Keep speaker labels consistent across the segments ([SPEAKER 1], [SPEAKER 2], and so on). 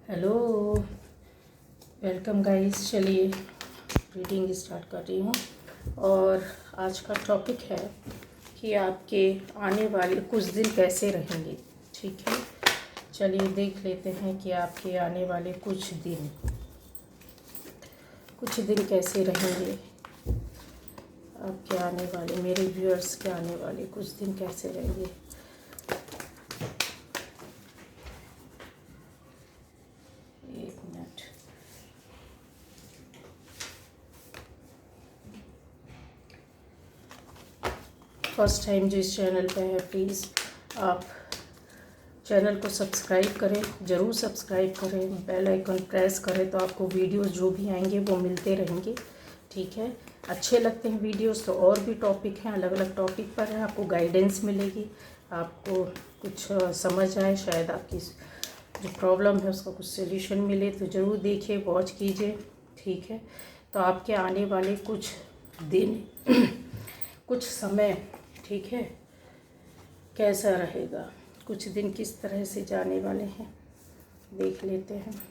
[SPEAKER 1] Hello, welcome guys. चलिए reading start कर रही हूँ। और आज का टॉपिक है कि आपके आने वाले कुछ दिन कैसे रहेंगे। ठीक है, चलिए देख लेते हैं कि आपके आने वाले कुछ दिन कैसे रहेंगे। आपके आने वाले, मेरे व्यूअर्स के आने वाले कुछ दिन कैसे रहेंगे। एक मिनट। फर्स्ट टाइम जो इस चैनल पे है, प्लीज़ आप चैनल को सब्सक्राइब करें, ज़रूर सब्सक्राइब करें, बेल आइकन प्रेस करें तो आपको वीडियोस जो भी आएंगे वो मिलते रहेंगे। ठीक है, अच्छे लगते हैं वीडियोस तो और भी टॉपिक हैं, अलग अलग टॉपिक पर है, आपको गाइडेंस मिलेगी, आपको कुछ समझ आए, शायद आपकी जो प्रॉब्लम है उसका कुछ सोल्यूशन मिले। तो ज़रूर देखिए, वॉच कीजिए। ठीक है, तो आपके आने वाले कुछ दिन कुछ समय, ठीक है, कैसा रहेगा, कुछ दिन किस तरह से जाने वाले हैं, देख लेते हैं।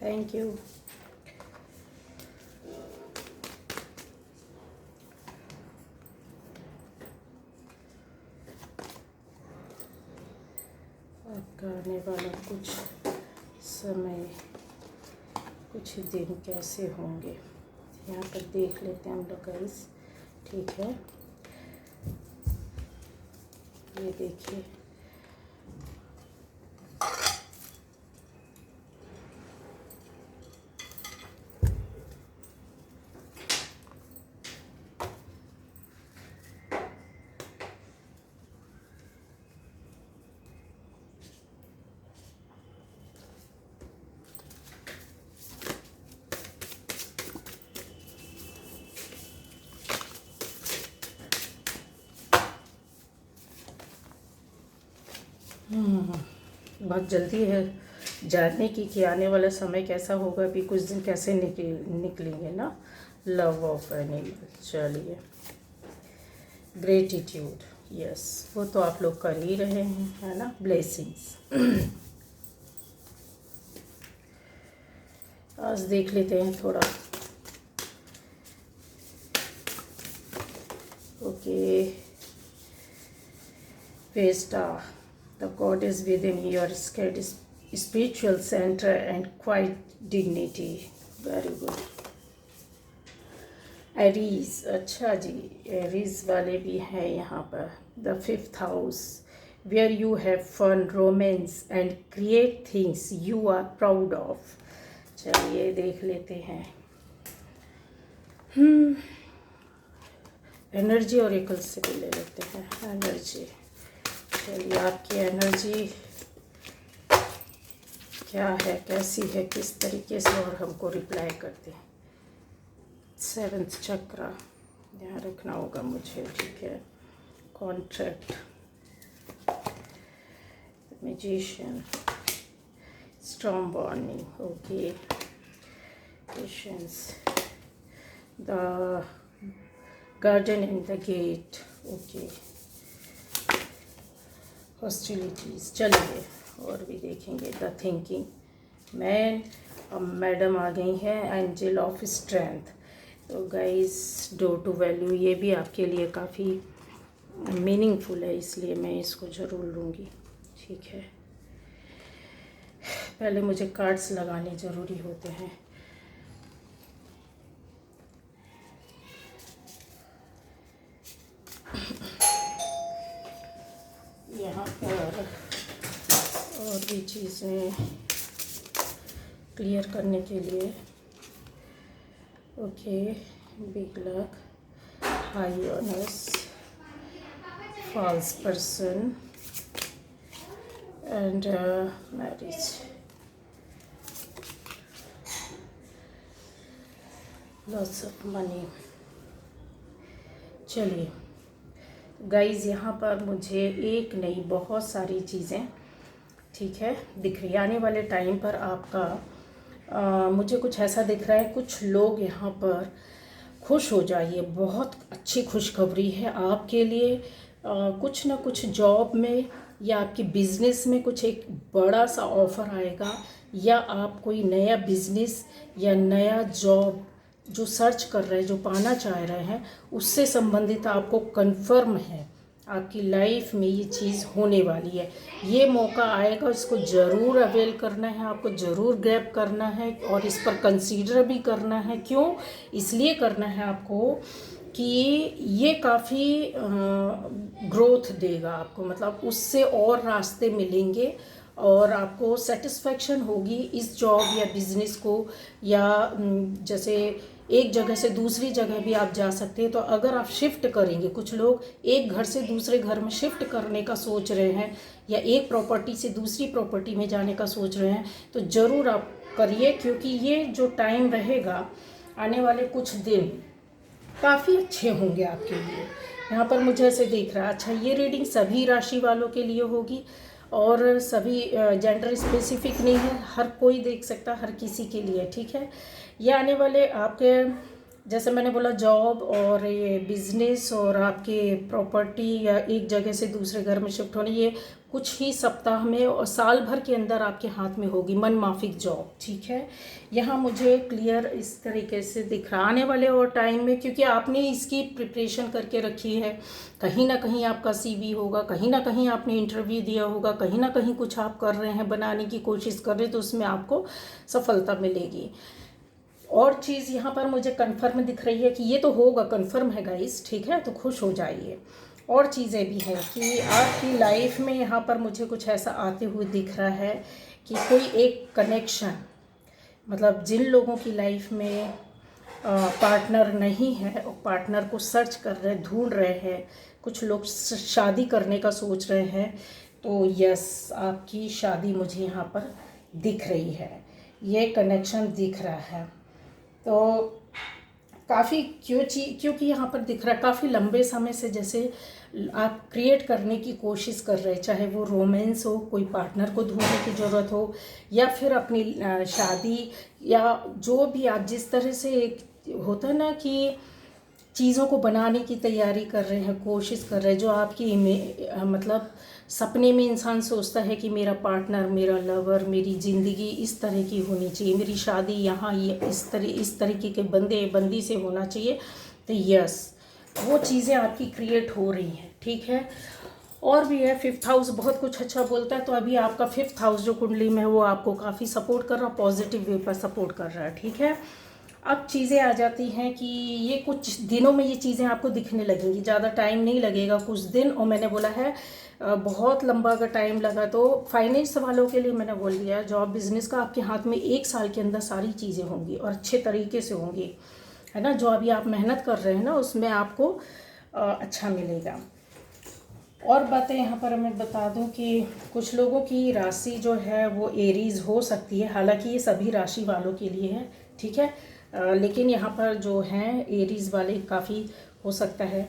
[SPEAKER 1] Thank you. आपका आने वाला कुछ समय, कुछ दिन कैसे होंगे, यहाँ पर देख लेते हैं हम लोग गाइस। ठीक है, ये देखिए, बहुत जल्दी है जानने की कि आने वाला समय कैसा होगा, अभी कुछ दिन कैसे निकलेंगे ना। लव ऑफ एनिमल, चलिए, ग्रेटिट्यूड, यस, वो तो आप लोग कर ही रहे हैं, है ना। ब्लेसिंग्स, आज देख लेते हैं थोड़ा। Okay, Vesta, the goddess within your scared spiritual center and quiet dignity. Very good. Aries, अच्छा जी, एरीज वाले भी हैं यहाँ पर। The 5th house, where you have fun, romance and create things you are proud of. चलिए देख लेते हैं। एनर्जी और एकल से भी ले लेते हैं। एनर्जी, चलिए आपकी एनर्जी क्या है, कैसी है, किस तरीके से और हमको रिप्लाई करते हैं। 7th चक्र ध्यान रखना होगा मुझे। ठीक है, contract, magician, storm warning, okay, patience, the garden in the gate, okay, hostilities. चलिए और भी देखेंगे। द थिंकिंग मैन, अब मैडम आ गई हैं, एंजल ऑफ स्ट्रेंथ। तो गाइस, डोर टू वैल्यू, ये भी आपके लिए काफ़ी मीनिंगफुल है, इसलिए मैं इसको ज़रूर लूँगी। ठीक है, पहले मुझे कार्ड्स लगाने ज़रूरी होते हैं। यहाँ पर और भी चीज़ें क्लियर करने के लिए। Okay, big luck, high honours, false person and marriage. Lots of money. चलिए गाइज़, यहाँ पर मुझे एक नहीं बहुत सारी चीज़ें ठीक है, दिख रही है। आने वाले टाइम पर आपका मुझे कुछ ऐसा दिख रहा है, कुछ लोग यहाँ पर खुश हो जाइए, बहुत अच्छी खुशखबरी है आपके लिए। कुछ ना कुछ जॉब में या आपके बिजनेस में कुछ एक बड़ा सा ऑफ़र आएगा, या आप कोई नया बिजनेस या नया जॉब जो सर्च कर रहे हैं, जो पाना चाह रहे हैं, उससे संबंधित आपको कंफर्म है आपकी लाइफ में ये चीज़ होने वाली है। ये मौका आएगा, इसको ज़रूर अवेल करना है, आपको ज़रूर ग्रैब करना है और इस पर कंसीडर भी करना है। क्यों? इसलिए करना है आपको कि ये काफ़ी ग्रोथ देगा आपको, मतलब उससे और रास्ते मिलेंगे और आपको सेटिस्फैक्शन होगी इस जॉब या बिज़नेस को, या जैसे एक जगह से दूसरी जगह भी आप जा सकते हैं। तो अगर आप शिफ्ट करेंगे, कुछ लोग एक घर से दूसरे घर में शिफ्ट करने का सोच रहे हैं या एक प्रॉपर्टी से दूसरी प्रॉपर्टी में जाने का सोच रहे हैं, तो ज़रूर आप करिए, क्योंकि ये जो टाइम रहेगा, आने वाले कुछ दिन काफ़ी अच्छे होंगे आपके लिए। यहाँ पर मुझे ऐसे दिख रहा है। अच्छा, ये रीडिंग सभी राशि वालों के लिए होगी और सभी जेंडर स्पेसिफिक नहीं है, हर कोई देख सकता, हर किसी के लिए, ठीक है। ये आने वाले आपके, जैसे मैंने बोला, जॉब और ये बिजनेस और आपके प्रॉपर्टी या एक जगह से दूसरे घर में शिफ्ट होने, ये कुछ ही सप्ताह में और साल भर के अंदर आपके हाथ में होगी मन माफिक जॉब, ठीक है। यहाँ मुझे क्लियर इस तरीके से दिख रहा आने वाले और टाइम में, क्योंकि आपने इसकी प्रिपरेशन करके रखी है। कहीं ना कहीं आपका सीवी होगा, कहीं ना कहीं आपने इंटरव्यू दिया होगा, कहीं ना कहीं कुछ आप कर रहे हैं, बनाने की कोशिश कर रहे हैं, तो उसमें आपको सफलता मिलेगी। और चीज़ यहाँ पर मुझे कन्फर्म दिख रही है कि ये तो होगा, कन्फर्म है गाइस, ठीक है, तो खुश हो जाइए। और चीज़ें भी हैं कि आपकी लाइफ में यहाँ पर मुझे कुछ ऐसा आते हुए दिख रहा है कि कोई एक कनेक्शन, मतलब जिन लोगों की लाइफ में पार्टनर नहीं है और पार्टनर को सर्च कर रहे हैं, ढूंढ रहे हैं, कुछ लोग शादी करने का सोच रहे हैं, तो यस, आपकी शादी मुझे यहाँ पर दिख रही है, ये कनेक्शन दिख रहा है। तो काफ़ी क्योंकि यहाँ पर दिख रहा है काफ़ी लंबे समय से जैसे आप क्रिएट करने की कोशिश कर रहे हैं, चाहे वो रोमांस हो, कोई पार्टनर को ढूंढने की ज़रूरत हो, या फिर अपनी शादी, या जो भी आप जिस तरह से एक होता है ना कि चीज़ों को बनाने की तैयारी कर रहे हैं, कोशिश कर रहे हैं, जो आपकी मतलब सपने में इंसान सोचता है कि मेरा पार्टनर, मेरा लवर, मेरी ज़िंदगी इस तरह की होनी चाहिए, मेरी शादी यहाँ ये इस तरीके के बंदी से होना चाहिए। तो यस, वो चीज़ें आपकी क्रिएट हो रही हैं, ठीक है। और भी है, 5th हाउस बहुत कुछ अच्छा बोलता है, तो अभी आपका 5th हाउस जो कुंडली में है वो आपको काफ़ी सपोर्ट कर रहा है, पॉजिटिव वे पर सपोर्ट कर रहा है, ठीक है। अब चीज़ें आ जाती हैं कि ये कुछ दिनों में ये चीज़ें आपको दिखने लगेंगी, ज़्यादा टाइम नहीं लगेगा, कुछ दिन। और मैंने बोला है बहुत लंबा अगर टाइम लगा तो फाइनेंस वालों के लिए मैंने बोल दिया, जॉब बिजनेस का आपके हाथ में 1 साल के अंदर सारी चीज़ें होंगी और अच्छे तरीके से होंगी, है ना। जो अभी आप मेहनत कर रहे हैं ना, उसमें आपको अच्छा मिलेगा। और बातें यहाँ पर मैं बता दूं कि कुछ लोगों की राशि जो है वो एरीज हो सकती है, हालांकि ये सभी राशि वालों के लिए है, ठीक है। लेकिन यहाँ पर जो हैं एरीज वाले काफ़ी हो सकता है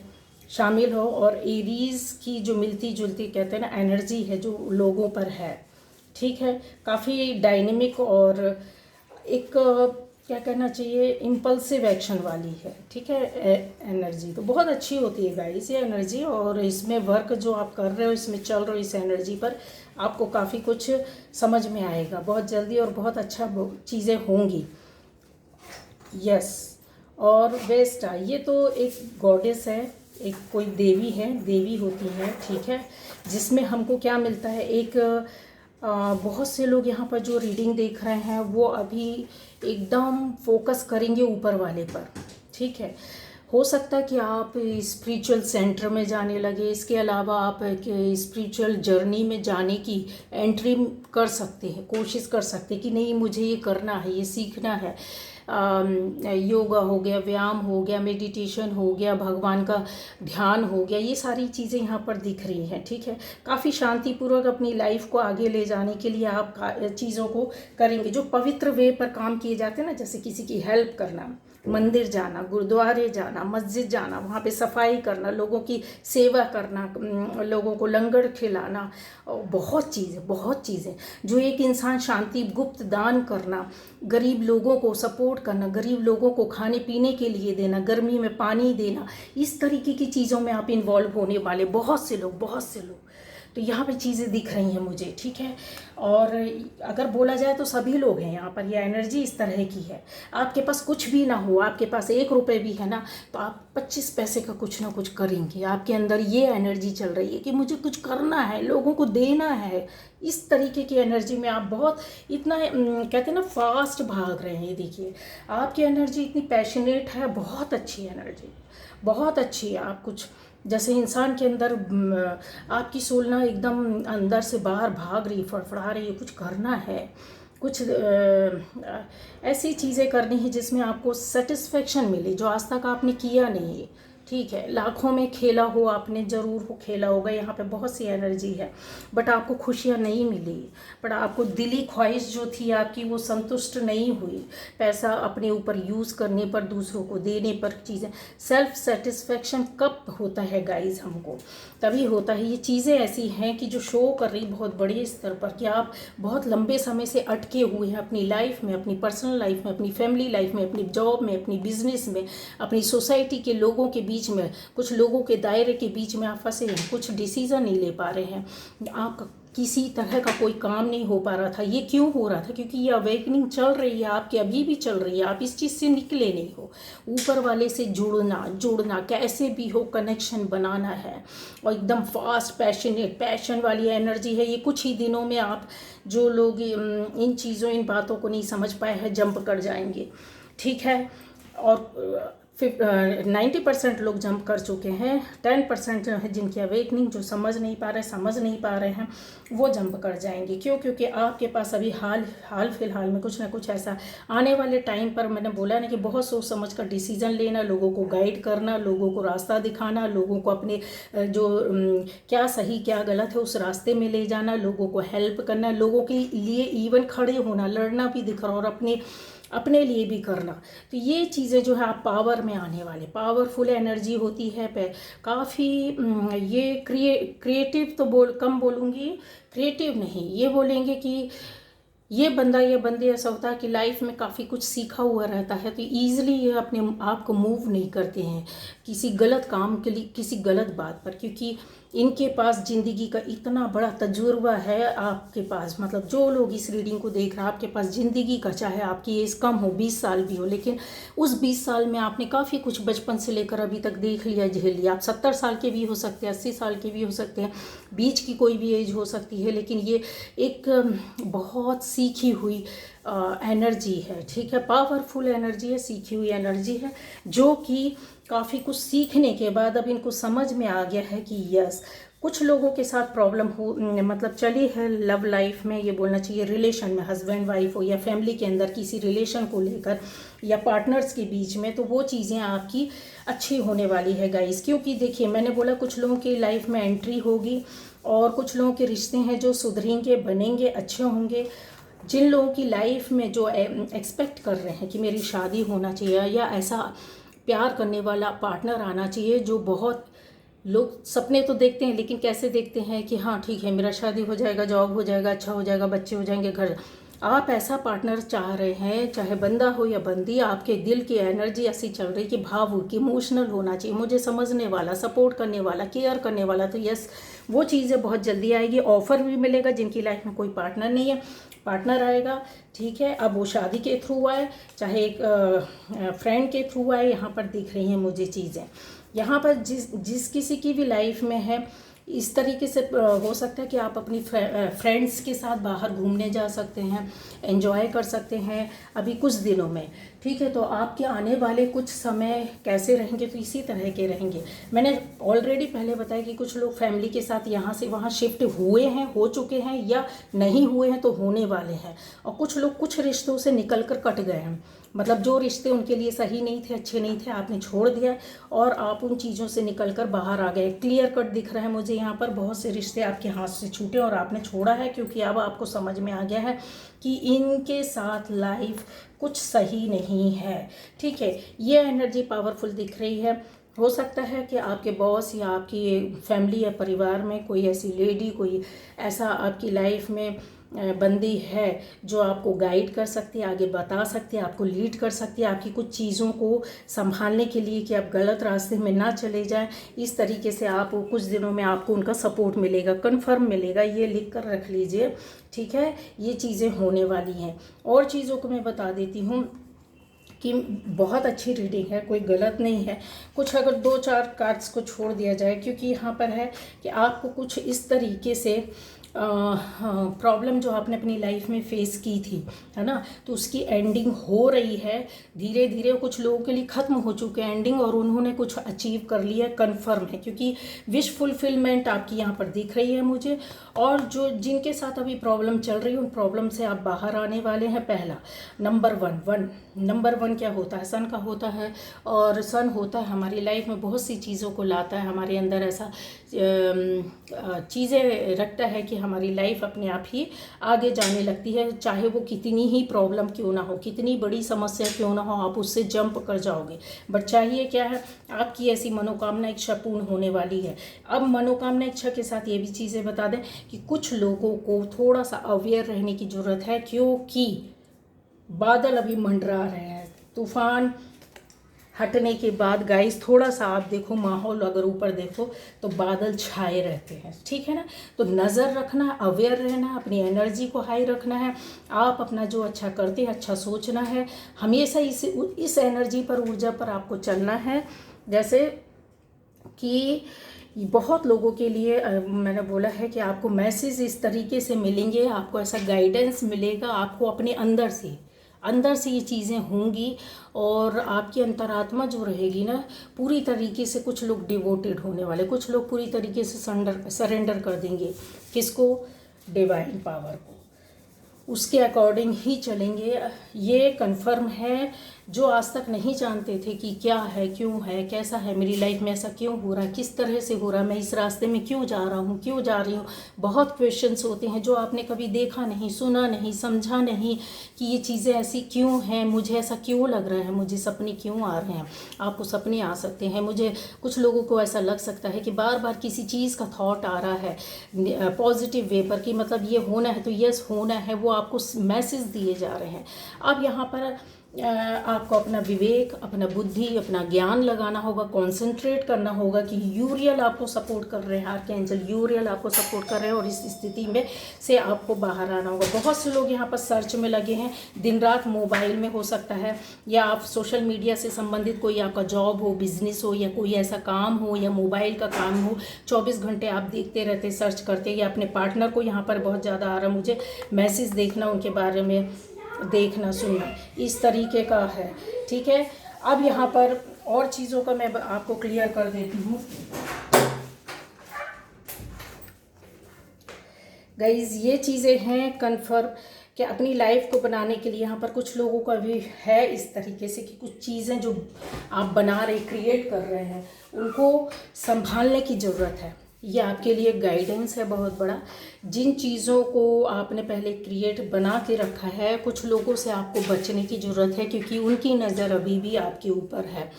[SPEAKER 1] शामिल हो, और एरीज की जो मिलती जुलती कहते हैं ना एनर्जी है जो लोगों पर है, ठीक है, काफ़ी डायनेमिक और एक क्या कहना चाहिए, इम्पल्सिव एक्शन वाली है, ठीक है। एनर्जी तो बहुत अच्छी होती है गाइस ये एनर्जी, और इसमें वर्क जो आप कर रहे हो, इसमें चल रहे हो, इस एनर्जी पर आपको काफ़ी कुछ समझ में आएगा बहुत जल्दी और बहुत अच्छा चीज़ें होंगी। यस, और वेस्टा ये तो एक गॉडेस है, एक कोई देवी है, देवी होती है, ठीक है, जिसमें हमको क्या मिलता है, एक बहुत से लोग यहाँ पर जो रीडिंग देख रहे हैं वो अभी एकदम फोकस करेंगे ऊपर वाले पर, ठीक है। हो सकता है कि आप स्पिरिचुअल सेंटर में जाने लगे, इसके अलावा आप एक स्पिरिचुअल जर्नी में जाने की एंट्री कर सकते हैं, कोशिश कर सकते हैं कि नहीं मुझे ये करना है, ये सीखना है। योगा हो गया, व्यायाम हो गया, मेडिटेशन हो गया, भगवान का ध्यान हो गया, ये सारी चीज़ें यहाँ पर दिख रही हैं, ठीक है। काफ़ी शांतिपूर्वक अपनी लाइफ को आगे ले जाने के लिए आप चीज़ों को करेंगे जो पवित्र वे पर काम किए जाते हैं ना, जैसे किसी की हेल्प करना, मंदिर जाना, गुरुद्वारे जाना, मस्जिद जाना, वहाँ पे सफाई करना, लोगों की सेवा करना, लोगों को लंगर खिलाना, बहुत चीज़ें जो एक इंसान शांति, गुप्त दान करना, गरीब लोगों को सपोर्ट करना, गरीब लोगों को खाने पीने के लिए देना, गर्मी में पानी देना, इस तरीके की चीज़ों में आप इन्वॉल्व होने वाले बहुत से लोग। तो यहाँ पे चीज़ें दिख रही हैं मुझे, ठीक है। और अगर बोला जाए तो सभी लोग हैं यहाँ पर, यह एनर्जी इस तरह की है। आपके पास कुछ भी ना हो, आपके पास 1 रुपये भी है ना, तो आप 25 पैसे का कुछ ना कुछ करेंगे। आपके अंदर ये एनर्जी चल रही है कि मुझे कुछ करना है, लोगों को देना है। इस तरीके की एनर्जी में आप बहुत इतना कहते हैं ना फास्ट भाग रहे हैं। देखिए आपकी एनर्जी इतनी पैशनेट है, बहुत अच्छी एनर्जी, बहुत अच्छी है। आप कुछ जैसे इंसान के अंदर आपकी सोल ना एकदम अंदर से बाहर भाग रही, फड़फड़ा रही है, कुछ करना है, कुछ ऐसी चीज़ें करनी है जिसमें आपको सेटिस्फेक्शन मिले जो आज तक आपने किया नहीं है, ठीक है। लाखों में खेला हो आपने, ज़रूर हो खेला होगा, यहाँ पे बहुत सी एनर्जी है, बट आपको खुशियाँ नहीं मिली, बट आपको दिली ख्वाहिश जो थी आपकी वो संतुष्ट नहीं हुई। पैसा अपने ऊपर यूज़ करने पर, दूसरों को देने पर, चीज़ें सेल्फ सेटिस्फेक्शन कब होता है गाइज, हमको तभी होता है। ये चीज़ें ऐसी हैं कि जो शो कर रही बहुत बड़े स्तर पर कि आप बहुत लंबे समय से अटके हुए हैं अपनी लाइफ में, अपनी पर्सनल लाइफ में, अपनी फैमिली लाइफ में, अपनी जॉब में, अपनी बिजनेस में, अपनी सोसाइटी के लोगों के बीच में, कुछ लोगों के दायरे के बीच में आप फंसे हैं, कुछ डिसीज़न नहीं ले पा रहे हैं, आप किसी तरह का कोई काम नहीं हो पा रहा था। ये क्यों हो रहा था? क्योंकि ये अवेकनिंग चल रही है आपकी, अभी भी चल रही है, आप इस चीज़ से निकले नहीं हो। ऊपर वाले से जुड़ना कैसे भी हो, कनेक्शन बनाना है, और एकदम फास्ट पैशन वाली एनर्जी है ये। कुछ ही दिनों में आप जो लोग इन चीज़ों, इन बातों को नहीं समझ पाए हैं, जंप कर जाएंगे, ठीक है। और 90% लोग जंप कर चुके हैं, 10% है जिनकी अवेकनिंग, जो समझ नहीं पा रहे हैं, वो जंप कर जाएंगे। क्यों? क्योंकि आपके पास अभी हाल फिलहाल में कुछ ना कुछ ऐसा आने वाले टाइम पर, मैंने बोला ना कि बहुत सोच समझ कर डिसीजन लेना, लोगों को गाइड करना, लोगों को रास्ता दिखाना, लोगों को अपने जो क्या सही क्या गलत है उस रास्ते में ले जाना, लोगों को हेल्प करना, लोगों के लिए इवन खड़े होना, लड़ना भी दिख रहा, और अपने लिए भी करना। तो ये चीज़ें जो है आप पावर में आने वाले, पावरफुल एनर्जी होती है पे काफ़ी। ये क्रिएटिव तो कम बोलूँगी, क्रिएटिव नहीं, ये बोलेंगे कि ये बंदा या बंदी ऐसा होता है कि लाइफ में काफ़ी कुछ सीखा हुआ रहता है, तो ईज़िली ये अपने आप को मूव नहीं करते हैं किसी गलत काम के लिए, किसी गलत बात पर, क्योंकि इनके पास ज़िंदगी का इतना बड़ा तजुर्बा है। आपके पास मतलब जो लोग इस रीडिंग को देख रहे हैं, आपके पास ज़िंदगी का, चाहे आपकी एज कम हो, 20 साल भी हो, लेकिन उस 20 साल में आपने काफ़ी कुछ बचपन से लेकर अभी तक देख लिया, झेल लिया। आप 70 साल के भी हो सकते हैं, 80 साल के भी हो सकते हैं, बीच की कोई भी एज हो सकती है, लेकिन ये एक बहुत सीखी हुई एनर्जी है, ठीक है। पावरफुल एनर्जी है, सीखी हुई एनर्जी है, जो कि काफ़ी कुछ सीखने के बाद अब इनको समझ में आ गया है कि यस, कुछ लोगों के साथ प्रॉब्लम हो, मतलब चली है लव लाइफ में, ये बोलना चाहिए रिलेशन में, हस्बैंड वाइफ हो या फैमिली के अंदर किसी रिलेशन को लेकर या पार्टनर्स के बीच में, तो वो चीज़ें आपकी अच्छी होने वाली है गाइस। क्योंकि देखिए मैंने बोला कुछ लोगों की लाइफ में एंट्री होगी, और कुछ लोगों के रिश्ते हैं जो सुधरेंगे, बनेंगे, अच्छे होंगे। जिन लोगों की लाइफ में जो एक्सपेक्ट कर रहे हैं कि मेरी शादी होना चाहिए या ऐसा प्यार करने वाला पार्टनर आना चाहिए, जो बहुत लोग सपने तो देखते हैं, लेकिन कैसे देखते हैं कि हाँ ठीक है मेरा शादी हो जाएगा, जॉब हो जाएगा, अच्छा हो जाएगा, बच्चे हो जाएंगे, घर। आप ऐसा पार्टनर चाह रहे हैं, चाहे बंदा हो या बंदी, आपके दिल की एनर्जी ऐसी चल रही कि भावुक, इमोशनल होना चाहिए, मुझे समझने वाला, सपोर्ट करने वाला, केयर करने वाला। तो यस, वो चीज़ें बहुत जल्दी आएगी। ऑफर भी मिलेगा, जिनकी लाइफ में कोई पार्टनर नहीं है, पार्टनर आएगा, ठीक है। अब वो शादी के थ्रू आए, चाहे एक फ्रेंड के थ्रू आए, यहाँ पर दिख रही हैं मुझे चीज़ें। यहाँ पर जिस किसी की भी लाइफ में है, इस तरीके से हो सकता है कि आप अपनी फ्रेंड्स के साथ बाहर घूमने जा सकते हैं, एंजॉय कर सकते हैं अभी कुछ दिनों में, ठीक है। तो आपके आने वाले कुछ समय कैसे रहेंगे? तो इसी तरह के रहेंगे। मैंने ऑलरेडी पहले बताया कि कुछ लोग फैमिली के साथ यहाँ से वहाँ शिफ्ट हुए हैं, हो चुके हैं, या नहीं हुए हैं तो होने वाले हैं। और कुछ लोग कुछ रिश्तों से निकल कर कट गए हैं, मतलब जो रिश्ते उनके लिए सही नहीं थे, अच्छे नहीं थे, आपने छोड़ दिया और आप उन चीज़ों से निकल कर बाहर आ गए। क्लियर कट दिख रहा है मुझे यहाँ पर बहुत से रिश्ते आपके हाथ से छूटे और आपने छोड़ा है, क्योंकि अब आपको समझ में आ गया है कि इनके साथ लाइफ कुछ सही नहीं है। ठीक है, ये एनर्जी पावरफुल दिख रही है। हो सकता है कि आपके बॉस या आपकी फैमिली या परिवार में कोई ऐसी लेडी, कोई ऐसा आपकी लाइफ में बंदी है जो आपको गाइड कर सकती है, आगे बता सकती है, आपको लीड कर सकती है, आपकी कुछ चीज़ों को संभालने के लिए कि आप गलत रास्ते में ना चले जाएं। इस तरीके से आप कुछ दिनों में आपको उनका सपोर्ट मिलेगा, कन्फर्म मिलेगा, ये लिख कर रख लीजिए। ठीक है, ये चीज़ें होने वाली हैं। और चीज़ों को मैं बता देती हूँ कि बहुत अच्छी रीडिंग है, कोई गलत नहीं है। कुछ अगर 2-4 कार्ड्स को छोड़ दिया जाए, क्योंकि यहाँ पर है कि आपको कुछ इस तरीके से प्रॉब्लम जो आपने अपनी लाइफ में फेस की थी, है ना, तो उसकी एंडिंग हो रही है धीरे धीरे। कुछ लोगों के लिए ख़त्म हो चुके हैं एंडिंग, और उन्होंने कुछ अचीव कर लिया, कन्फर्म है, क्योंकि विश फुलफिलमेंट आपकी यहाँ पर दिख रही है मुझे। और जो जिनके साथ अभी प्रॉब्लम चल रही है, उन प्रॉब्लम से आप बाहर आने वाले हैं। पहला नंबर वन क्या होता है? सन का होता है, और सन होता है हमारी लाइफ में बहुत सी चीज़ों को लाता है, हमारे अंदर ऐसा चीज़ें रखता है कि हमारी लाइफ अपने आप ही आगे जाने लगती है। चाहे वो कितनी ही प्रॉब्लम क्यों ना हो, कितनी बड़ी समस्या क्यों ना हो, आप उससे जंप कर जाओगे। बट चाहिए क्या है? आपकी ऐसी मनोकामना इच्छा पूर्ण होने वाली है। अब मनोकामना इच्छा के साथ ये भी चीज़ें बता दें कि कुछ लोगों को थोड़ा सा अवेयर रहने की ज़रूरत है, क्योंकि बादल अभी मंडरा रहे हैं। तूफान हटने के बाद गाइस थोड़ा सा आप देखो माहौल, अगर ऊपर देखो तो बादल छाए रहते हैं। ठीक है ना, तो नज़र रखना है, अवेयर रहना है, अपनी एनर्जी को हाई रखना है। आप अपना जो अच्छा करते हैं, अच्छा सोचना है, हमेशा इस एनर्जी पर, ऊर्जा पर आपको चलना है। जैसे कि बहुत लोगों के लिए मैंने बोला है कि आपको मैसेज इस तरीके से मिलेंगे, आपको ऐसा गाइडेंस मिलेगा, आपको अपने अंदर से ये चीज़ें होंगी। और आपकी अंतरात्मा जो रहेगी ना, पूरी तरीके से, कुछ लोग डिवोटेड होने वाले, कुछ लोग पूरी तरीके से सरेंडर कर देंगे। किसको? डिवाइन पावर को। उसके अकॉर्डिंग ही चलेंगे, ये कन्फर्म है। जो आज तक नहीं जानते थे कि क्या है, क्यों है, कैसा है, मेरी लाइफ में ऐसा क्यों हो रहा है, किस तरह से हो रहा है, मैं इस रास्ते में क्यों जा रहा हूँ, क्यों जा रही हूँ, बहुत क्वेश्चंस होते हैं जो आपने कभी देखा नहीं, सुना नहीं, समझा नहीं कि ये चीज़ें ऐसी क्यों हैं, मुझे ऐसा क्यों लग रहा है, मुझे सपने क्यों आ रहे हैं। आपको सपने आ सकते हैं, मुझे कुछ लोगों को ऐसा लग सकता है कि बार बार किसी चीज़ का थॉट आ रहा है पॉजिटिव वे पर, कि मतलब ये होना है तो यस होना है, वो आपको मैसेज दिए जा रहे हैं। अब यहाँ पर आपको अपना विवेक, अपना बुद्धि, अपना ज्ञान लगाना होगा, कंसंट्रेट करना होगा कि यूरियल आपको सपोर्ट कर रहे हैं, आर्कएंजल यूरियल आपको सपोर्ट कर रहे हैं, और इस स्थिति में से आपको बाहर आना होगा। बहुत से लोग यहाँ पर सर्च में लगे हैं, दिन रात मोबाइल में हो सकता है, या आप सोशल मीडिया से संबंधित कोई आपका जॉब हो, बिजनेस हो, या कोई ऐसा काम हो, या मोबाइल का काम हो, 24 घंटे आप देखते रहते, सर्च करते, या अपने पार्टनर को यहाँ पर बहुत ज़्यादा आ रहा मुझे मैसेज देखना, उनके बारे में देखना सुनना, इस तरीके का है। ठीक है, अब यहाँ पर और चीज़ों का मैं आपको क्लियर कर देती हूँ। गाइज ये चीज़ें हैं कन्फर्म कि अपनी लाइफ को बनाने के लिए यहाँ पर कुछ लोगों का भी है इस तरीके से कि कुछ चीज़ें जो आप बना रहे, क्रिएट कर रहे हैं, उनको संभालने की ज़रूरत है। ये आपके लिए गाइडेंस है बहुत बड़ा। जिन चीज़ों को आपने पहले क्रिएट बना के रखा है, कुछ लोगों से आपको बचने की ज़रूरत है, क्योंकि उनकी नज़र अभी भी आपके ऊपर है।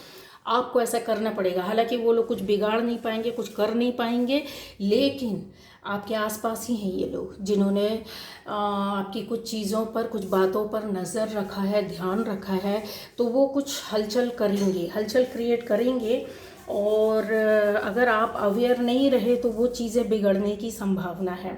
[SPEAKER 1] आपको ऐसा करना पड़ेगा। हालांकि वो लोग कुछ बिगाड़ नहीं पाएंगे, कुछ कर नहीं पाएंगे, लेकिन आपके आसपास ही हैं ये लोग जिन्होंने आपकी कुछ चीज़ों पर, कुछ बातों पर नज़र रखा है, ध्यान रखा है। तो वो कुछ हलचल करेंगे, हलचल क्रिएट करेंगे, और अगर आप अवेयर नहीं रहे तो वो चीज़ें बिगड़ने की संभावना है।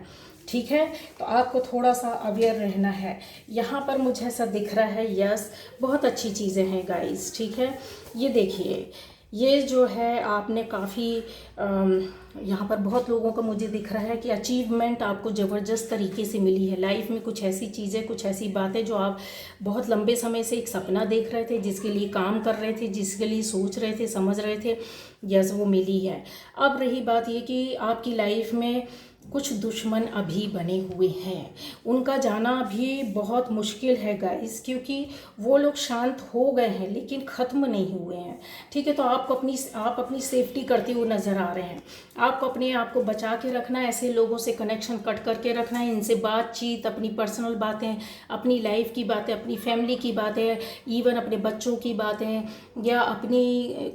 [SPEAKER 1] ठीक है, तो आपको थोड़ा सा अवेयर रहना है। यहाँ पर मुझे ऐसा दिख रहा है, यस बहुत अच्छी चीज़ें हैं गाइस। ठीक है, ये देखिए, ये जो है आपने काफ़ी यहाँ पर बहुत लोगों का मुझे दिख रहा है कि अचीवमेंट आपको ज़बरदस्त तरीके से मिली है लाइफ में। कुछ ऐसी चीज़ें, कुछ ऐसी बातें जो आप बहुत लंबे समय से एक सपना देख रहे थे, जिसके लिए काम कर रहे थे, जिसके लिए सोच रहे थे, समझ रहे थे, यस वो मिली है। अब रही बात ये कि आपकी लाइफ में कुछ दुश्मन अभी बने हुए हैं, उनका जाना भी बहुत मुश्किल है गाइस, क्योंकि वो लोग शांत हो गए हैं लेकिन ख़त्म नहीं हुए हैं। ठीक है, तो आप अपनी सेफ्टी करते हुए नज़र आ रहे हैं। आपको अपने आप को बचा के रखना है, ऐसे लोगों से कनेक्शन कट करके रखना है, इनसे बातचीत, अपनी पर्सनल बातें, अपनी लाइफ की बातें, अपनी फैमिली की बातें, इवन अपने बच्चों की बातें, या अपनी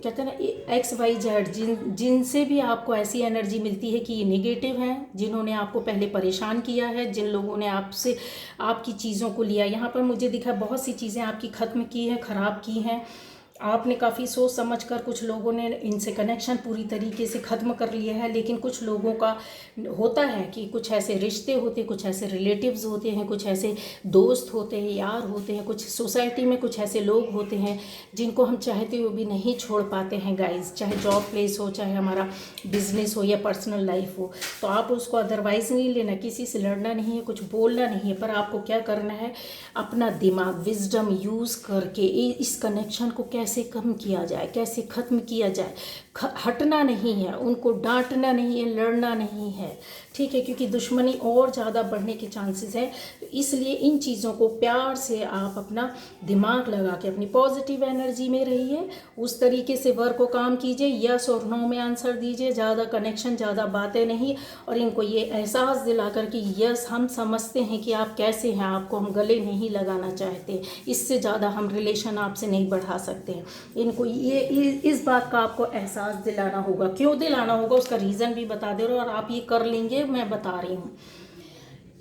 [SPEAKER 1] कहते हैं ना XYZ, जिनसे भी आपको ऐसी एनर्जी मिलती है कि ये नेगेटिव हैं, जिन्होंने आपको पहले परेशान किया है, जिन लोगों ने आपसे आपकी चीज़ों को लिया। यहाँ पर मुझे दिखा बहुत सी चीज़ें आपकी ख़त्म की हैं, ख़राब की हैं। आपने काफ़ी सोच समझ कर, कुछ लोगों ने इनसे कनेक्शन पूरी तरीके से ख़त्म कर लिया है, लेकिन कुछ लोगों का होता है कि कुछ ऐसे रिश्ते होते हैं, कुछ ऐसे रिलेटिव्स होते हैं, कुछ ऐसे दोस्त होते हैं, यार होते हैं, कुछ सोसाइटी में कुछ ऐसे लोग होते हैं जिनको हम चाहते हुए भी नहीं छोड़ पाते हैं गाइस। चाहे जॉब प्लेस हो, चाहे हमारा बिजनेस हो या पर्सनल लाइफ हो, तो आप उसको अदरवाइज़ नहीं लेना, किसी से लड़ना नहीं है, कुछ बोलना नहीं है, पर आपको क्या करना है, अपना दिमाग, विजडम यूज़ करके इस कनेक्शन को कैसे कम किया जाए, कैसे ख़त्म किया जाए। हटना नहीं है, उनको डांटना नहीं है, लड़ना नहीं है। ठीक है, क्योंकि दुश्मनी और ज़्यादा बढ़ने के चांसेस हैं। तो इसलिए इन चीज़ों को प्यार से आप अपना दिमाग लगा के अपनी पॉजिटिव एनर्जी में रहिए, उस तरीके से वर्क को काम कीजिए, यस और नो में आंसर दीजिए, ज़्यादा कनेक्शन, ज़्यादा बातें नहीं। और इनको ये एहसास दिलाकर कि यस हम समझते हैं कि आप कैसे हैं, आपको हम गले नहीं लगाना चाहते, इससे ज़्यादा हम रिलेशन आपसे नहीं बढ़ा सकते हैं। इनको ये इस बात का आपको एहसास दिलाना होगा। क्यों दिलाना होगा उसका रीज़न भी बता दे रहे हो, और आप ये कर लेंगे, मैं बता रही हूँ।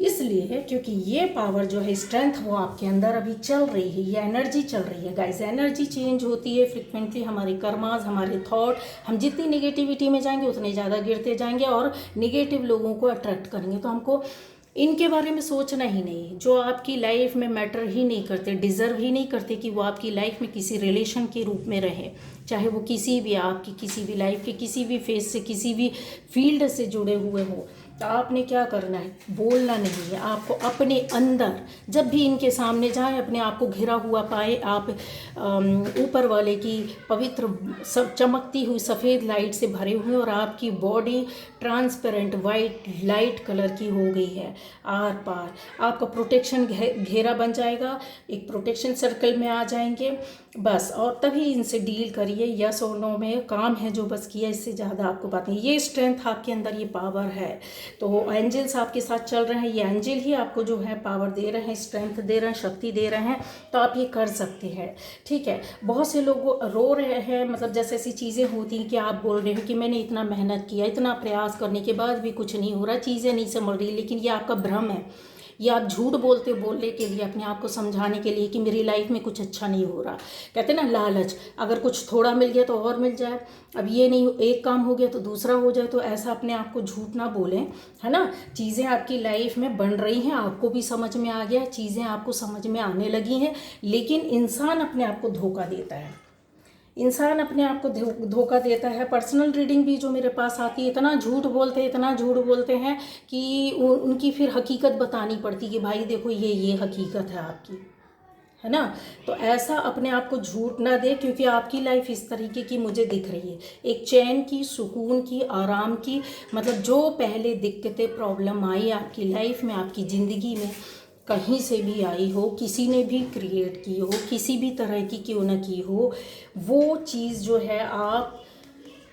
[SPEAKER 1] इसलिए क्योंकि ये पावर जो है, स्ट्रेंथ, वो आपके अंदर अभी चल रही है, ये एनर्जी चल रही है गाइस। एनर्जी चेंज होती है फ्रिक्वेंटली, हमारे कर्मास, हमारे थॉट, हम जितनी नेगेटिविटी में जाएंगे उतने ज़्यादा गिरते जाएंगे और नेगेटिव लोगों को अट्रैक्ट करेंगे। तो हमको इनके बारे में सोचना ही नहीं, जो आपकी लाइफ में मैटर ही नहीं करते, डिज़र्व ही नहीं करते कि वो आपकी लाइफ में किसी रिलेशन के रूप में रहे, चाहे वो किसी भी आपकी किसी भी लाइफ के किसी भी फेज से, किसी भी फील्ड से जुड़े हुए हो। तो आपने क्या करना है, बोलना नहीं है। आपको अपने अंदर जब भी इनके सामने जाए, अपने आप को घिरा हुआ पाए आप, ऊपर वाले की पवित्र सब चमकती हुई सफ़ेद लाइट से भरे हुए, और आपकी body transparent white light colour की हो गई है। आर पार आपका प्रोटेक्शन घेरा बन जाएगा, एक प्रोटेक्शन सर्कल में आ जाएंगे बस। और तभी इनसे डील करिए, यस और नो में काम है जो बस किया, इससे ज़्यादा आपको बात नहीं। ये स्ट्रेंथ आपके अंदर, ये पावर है। तो एंजल्स आपके साथ चल रहे हैं, ये एंजल ही आपको जो है पावर दे रहे हैं, स्ट्रेंथ दे रहे हैं, शक्ति दे रहे हैं। तो आप ये कर सकते हैं। ठीक है, बहुत से लोग रो रहे हैं, मतलब जैसे ऐसी चीज़ें होती हैं कि आप बोल रहे हैं कि मैंने इतना मेहनत किया, इतना प्रयास करने के बाद भी कुछ नहीं हो रहा, चीज़ें नहीं संभल रही, लेकिन ये आपका भ्रम है। या आप झूठ बोलने के लिए, अपने आप को समझाने के लिए कि मेरी लाइफ में कुछ अच्छा नहीं हो रहा। कहते हैं ना लालच, अगर कुछ थोड़ा मिल गया तो और मिल जाए, अब ये नहीं, एक काम हो गया तो दूसरा हो जाए। तो ऐसा अपने आप को झूठ ना बोलें, है ना। चीज़ें आपकी लाइफ में बन रही हैं, आपको भी समझ में आ गया, चीज़ें आपको समझ में आने लगी हैं, लेकिन इंसान अपने आप को धोखा देता है। इंसान अपने आप को धोखा देता है। पर्सनल रीडिंग भी जो मेरे पास आती है, इतना झूठ बोलते हैं, इतना झूठ बोलते हैं कि उनकी फिर हकीकत बतानी पड़ती कि भाई देखो ये हकीकत है आपकी, है ना। तो ऐसा अपने आप को झूठ ना दे, क्योंकि आपकी लाइफ इस तरीके की मुझे दिख रही है, एक चैन की, सुकून की, आराम की। मतलब जो पहले दिक्कतें, प्रॉब्लम आई आपकी लाइफ में, आपकी ज़िंदगी में, कहीं से भी आई हो, किसी ने भी क्रिएट की हो, किसी भी तरह की क्यों न की हो, वो चीज़ जो है आप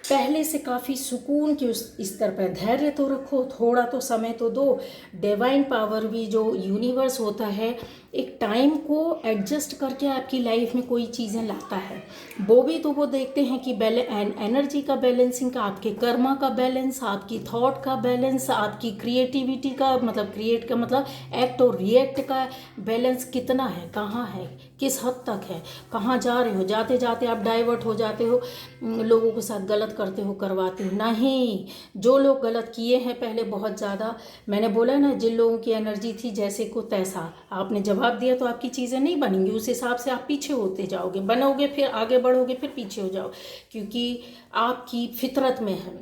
[SPEAKER 1] पहले से काफ़ी सुकून की उस स्तर पर, धैर्य तो रखो, थोड़ा तो समय तो दो। डिवाइन पावर भी, जो यूनिवर्स होता है, एक टाइम को एडजस्ट करके आपकी लाइफ में कोई चीज़ें लाता है। वो भी तो वो देखते हैं कि एनर्जी का बैलेंसिंग, आपके कर्मा का बैलेंस, आपकी थॉट का बैलेंस, आपकी क्रिएटिविटी का मतलब, क्रिएट का मतलब एक्ट और रिएक्ट का बैलेंस कितना है, कहाँ है, किस हद तक है, कहाँ जा रहे हो। जाते जाते आप डाइवर्ट हो जाते हो, लोगों के साथ गलत करते हो, करवाते हो। नहीं, जो लोग गलत किए हैं पहले बहुत ज़्यादा, मैंने बोला ना, जिन लोगों की एनर्जी थी जैसे को तैसा, आपने जवाब दिया तो आपकी चीज़ें नहीं बनेंगी, उस हिसाब से आप पीछे होते जाओगे, बनोगे, फिर आगे बढ़ोगे, फिर पीछे हो जाओ, क्योंकि आपकी फितरत में है।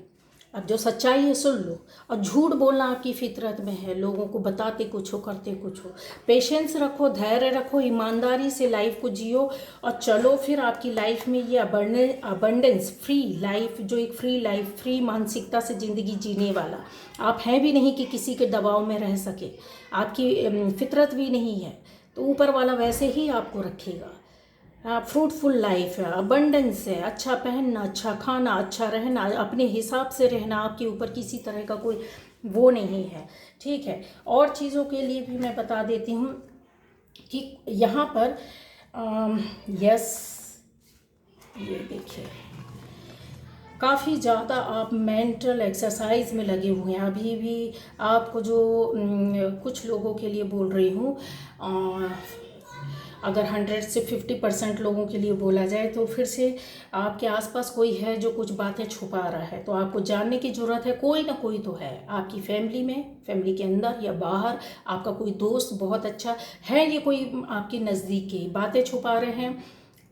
[SPEAKER 1] अब जो सच्चाई है सुन लो। और झूठ बोलना आपकी फितरत में है, लोगों को बताते कुछ हो करते कुछ हो। पेशेंस रखो, धैर्य रखो, ईमानदारी से लाइफ को जियो और चलो। फिर आपकी लाइफ में ये अबंडेंस फ्री लाइफ, जो एक फ्री लाइफ, फ्री मानसिकता से ज़िंदगी जीने वाला आप हैं भी नहीं कि किसी के दबाव में रह सके, आपकी फितरत भी नहीं है, तो ऊपर वाला वैसे ही आपको रखेगा। फ्रूटफुल लाइफ है, अबंडेंस है, अच्छा पहनना, अच्छा खाना, अच्छा रहना, अपने हिसाब से रहना, आपके ऊपर किसी तरह का कोई वो नहीं है, ठीक है। और चीज़ों के लिए भी मैं बता देती हूँ कि यहाँ पर यस, ये देखिए काफ़ी ज़्यादा आप मेंटल एक्सरसाइज में लगे हुए हैं अभी भी। आपको जो कुछ लोगों के लिए बोल रही हूँ, अगर 100 से 50% लोगों के लिए बोला जाए तो फिर से आपके आसपास कोई है जो कुछ बातें छुपा रहा है, तो आपको जानने की ज़रूरत है। कोई ना कोई तो है आपकी फैमिली में, फैमिली के अंदर या बाहर, आपका कोई दोस्त बहुत अच्छा है, ये कोई आपके नज़दीकी बातें छुपा रहे हैं,